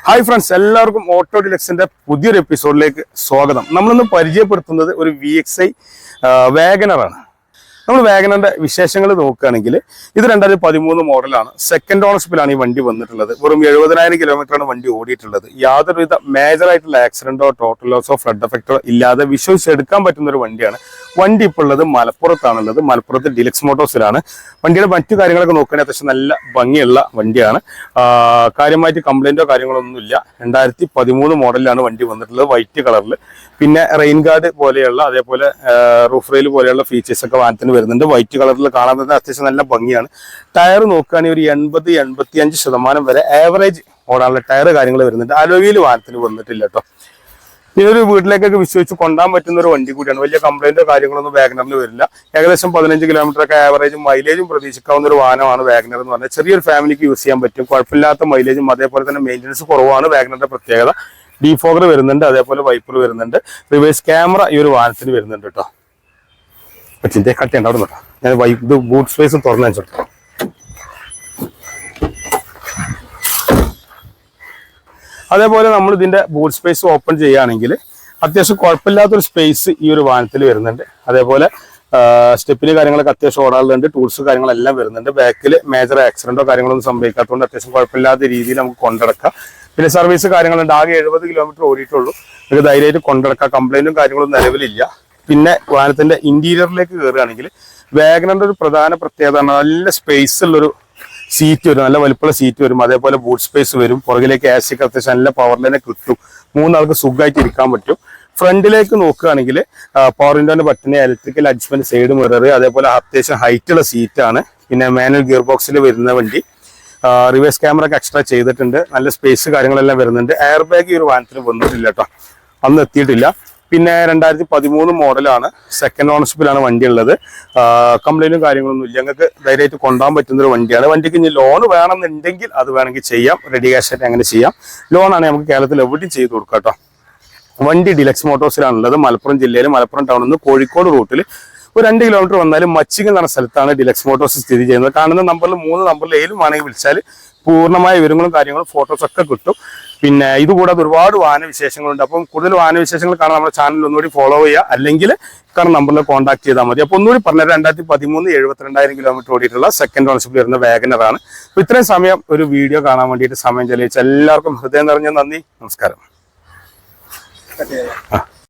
Hi friends, എല്ലാവർക്കും auto ഡിലക്സിന്റെ പുതിയൊരു എപ്പിസോഡിലേക്ക് സ്വാഗതം. നമ്മളിന്ന് പരിചയപ്പെടുത്തുന്നത് ഒരു VXi വാഗനറാണ്. നമ്മൾ വാഗനറിന്റെ വിശേഷങ്ങൾ നോക്കുകയാണെങ്കിൽ ഇത് 2013 മോഡലാണ്. സെക്കൻഡ് ഓണർഷിപ്പിലാണ് ഈ വണ്ടി വന്നിട്ടുള്ളത്. വെറും 70,000 കിലോമീറ്ററാണ് വണ്ടി ഓടിയിട്ടുള്ളത്. യാതൊരുവിധ മേജറായിട്ടുള്ള ആക്സിഡന്റോ ടോട്ടൽ ലോസോ ഫ്ലഡ് എഫക്റ്റോ ഇല്ലാതെ വിശ്വസിച്ചെടുക്കാൻ പറ്റുന്ന ഒരു വണ്ടിയാണ്. വണ്ടി ഇപ്പോൾ ഉള്ളത് മലപ്പുറത്താണുള്ളത്. മലപ്പുറത്ത് ഡിലക്സ് മോട്ടോഴ്സിലാണ്. വണ്ടിയുടെ മറ്റു കാര്യങ്ങളൊക്കെ നോക്കുകയാണെങ്കിൽ അത്യാവശ്യം നല്ല ഭംഗിയുള്ള വണ്ടിയാണ്. കാര്യമായിട്ട് കംപ്ലൈന്റോ കാര്യങ്ങളൊന്നുമില്ല. 2013 മോഡലിലാണ് വണ്ടി വന്നിട്ടുള്ളത്, വൈറ്റ് കളറിൽ. പിന്നെ റെയിൻ ഗാർഡ് പോലെയുള്ള അതേപോലെ റൂഫ് റെയിൽ പോലെയുള്ള ഫീച്ചേഴ്സ് ഒക്കെ വാഹനത്തിന് വരുന്നുണ്ട്. വൈറ്റ് കളറിൽ കാണാൻ തന്നെ അത്യാവശ്യം നല്ല ഭംഗിയാണ്. ടയർ നോക്കുകയാണെങ്കിൽ ഒരു 80-85% വരെ ആവറേജ് ഓടാനുള്ള ടയർ കാര്യങ്ങൾ വരുന്നുണ്ട്. അലോയിൽ വാഹനത്തിന് വന്നിട്ടില്ല കേട്ടോ. ഇതൊരു വീട്ടിലേക്കൊക്കെ വിശ്വസിച്ച് കൊണ്ടാൻ പറ്റുന്ന ഒരു വണ്ടി കൂടിയാണ്. വലിയ കംപ്ലൈന്റോ കാര്യങ്ങളൊന്നും വാഗനറിന് വരില്ല. ഏകദേശം 15 കിലോമീറ്ററൊക്കെ ആവറേജും മൈലേജും പ്രതീക്ഷിക്കാവുന്ന ഒരു വാഹനമാണ് വാഗനർ എന്ന് പറഞ്ഞാൽ. ചെറിയൊരു ഫാമിലിക്ക് യൂസ് ചെയ്യാൻ പറ്റും. കുഴപ്പമില്ലാത്ത മൈലേജും അതേപോലെ തന്നെ മെയിൻ്റനൻസ് കുറവാണ് വാഗനറിന്റെ പ്രത്യേകത. ഡീഫോഗർ വരുന്നുണ്ട്, അതേപോലെ വൈപ്പർ വരുന്നുണ്ട്. റിവേഴ്സ് ക്യാമറ ഈ ഒരു വാഹനത്തിന് വരുന്നുണ്ട് കേട്ടോ. ചിന്തയെ കട്ട് ചെയ്യണ്ട, അവിടെ നോട്ടോ. ഞാൻ ഇത് ബൂട്ട് സ്പേസ് തുറന്നു വെച്ചോട്ടോ. അതേപോലെ നമ്മൾ ഇതിന്റെ ബൂട്ട് സ്പേസ് ഓപ്പൺ ചെയ്യുകയാണെങ്കിൽ അത്യാവശ്യം കുഴപ്പമില്ലാത്തൊരു സ്പേസ് ഈ ഒരു വാഹനത്തിൽ വരുന്നുണ്ട്. അതേപോലെ സ്റ്റെപ്പിന് കാര്യങ്ങളൊക്കെ അത്യാവശ്യം ഓടാറുണ്ട്. ടൂൾസ് കാര്യങ്ങളെല്ലാം വരുന്നുണ്ട്. ബാക്കിൽ മേജർ ആക്സിഡന്റോ കാര്യങ്ങളൊന്നും സംഭവിക്കാത്തതുകൊണ്ട് അത്യാവശ്യം കുഴപ്പമില്ലാത്ത രീതിയിൽ നമുക്ക് കൊണ്ടിടക്കാം. പിന്നെ സർവീസ് കാര്യങ്ങളുണ്ട്. ആകെ 70 കിലോമീറ്റർ ഓടിയിട്ടുള്ളൂ. നമുക്ക് ധൈര്യമായിട്ട് കൊണ്ടിടക്കാം. കംപ്ലൈന്റും കാര്യങ്ങളൊന്നും നിലവിലില്ല. പിന്നെ വാഹനത്തിന്റെ ഇന്റീരിയറിലേക്ക് കയറുകയാണെങ്കിൽ വാഗനറിന്റെ ഒരു പ്രധാന പ്രത്യേകത നല്ല സ്പേസ് ഉള്ളൊരു സീറ്റ് വരും, നല്ല വലിപ്പമുള്ള സീറ്റ് വരും. അതേപോലെ ബൂട്ട് സ്പേസ് വരും. പുറകിലേക്ക് AC അത്യാവശ്യം നല്ല പവറിൽ തന്നെ കിട്ടും. 3 ആൾക്ക് സുഖമായിട്ട് ഇരിക്കാൻ പറ്റും. ഫ്രണ്ടിലേക്ക് നോക്കുകയാണെങ്കിൽ പവർ വിൻഡോന്റെ button, electrical adjustment, side mirror, അതേപോലെ അത്യാവശ്യം ഹൈറ്റുള്ള സീറ്റാണ്. പിന്നെ മാനുവൽ ഗിയർ ബോക്സിൽ വരുന്ന വണ്ടി. റിവേഴ്സ് ക്യാമറ ഒക്കെ എക്സ്ട്രാ ചെയ്തിട്ടുണ്ട്. നല്ല സ്പേസ് കാര്യങ്ങളെല്ലാം വരുന്നുണ്ട്. എയർ ബാഗ് ഈ ഒരു വാഹനത്തിന് വന്നിട്ടില്ല കേട്ടോ, അന്ന് എത്തിയിട്ടില്ല. പിന്നെ 2013 മോഡലാണ്. സെക്കൻഡ് ഓണർഷിപ്പിലാണ് വണ്ടി ഉള്ളത്. കംപ്ലൈന്റും കാര്യങ്ങളൊന്നും ഇല്ല. ഞങ്ങൾക്ക് ധൈര്യമായിട്ട് കൊണ്ടുപോകാൻ പറ്റുന്ന ഒരു വണ്ടിയാണ്. വണ്ടിക്ക് ഇനി ലോൺ വേണമെന്നുണ്ടെങ്കിൽ അത് വേണമെങ്കിൽ ചെയ്യാം. റെഡി ക്യാഷ് ആയിട്ട് അങ്ങനെ ചെയ്യാം. ലോണാണ് നമുക്ക് കേരളത്തിൽ എവിടെയും ചെയ്ത് കൊടുക്കാം കേട്ടോ. വണ്ടി ഡിലക്സ് മോട്ടോഴ്സിലാണുള്ളത്. മലപ്പുറം ജില്ലയിൽ മലപ്പുറം ടൗണിൽ നിന്ന് കോഴിക്കോട് റൂട്ടിൽ ഒരു 2 കിലോമീറ്റർ വന്നാലും മച്ചിങ് എന്ന് പറഞ്ഞ സ്ഥലത്താണ് ഡിലക്സ് മോട്ടോഴ്സ് സ്ഥിതി ചെയ്യുന്നത്. കാണുന്ന നമ്പറിൽ 3 നമ്പറിൽ ഏലും വേണമെങ്കിൽ വിളിച്ചാൽ പൂർണ്ണമായ വിവരങ്ങളും കാര്യങ്ങളും ഫോട്ടോസ് ഒക്കെ കിട്ടും. പിന്നെ ഇതുകൂടാതെ ഒരുപാട് വാഹന വിശേഷങ്ങളുണ്ട്. അപ്പം കൂടുതൽ വാഹന വിശേഷങ്ങൾ കാണാൻ നമ്മുടെ ചാനൽ ഒന്നുകൂടി ഫോളോ ചെയ്യുക, അല്ലെങ്കിൽ കാരണം നമ്പറിൽ കോൺടാക്ട് ചെയ്താൽ മതി. അപ്പോൾ ഒന്നുകൂടി പറഞ്ഞാൽ 2013 72,000 കിലോമീറ്റർ ഓടിയിട്ടുള്ള സെക്കൻഡ് ഓണർഷിപ്പിൽ വരുന്ന വാഗനറാണ്. അപ്പോൾ ഇത്രയും സമയം ഒരു വീഡിയോ കാണാൻ വേണ്ടിയിട്ട് സമയം ചെലവഴിച്ച എല്ലാവർക്കും ഹൃദയം നിറഞ്ഞ നന്ദി, നമസ്കാരം.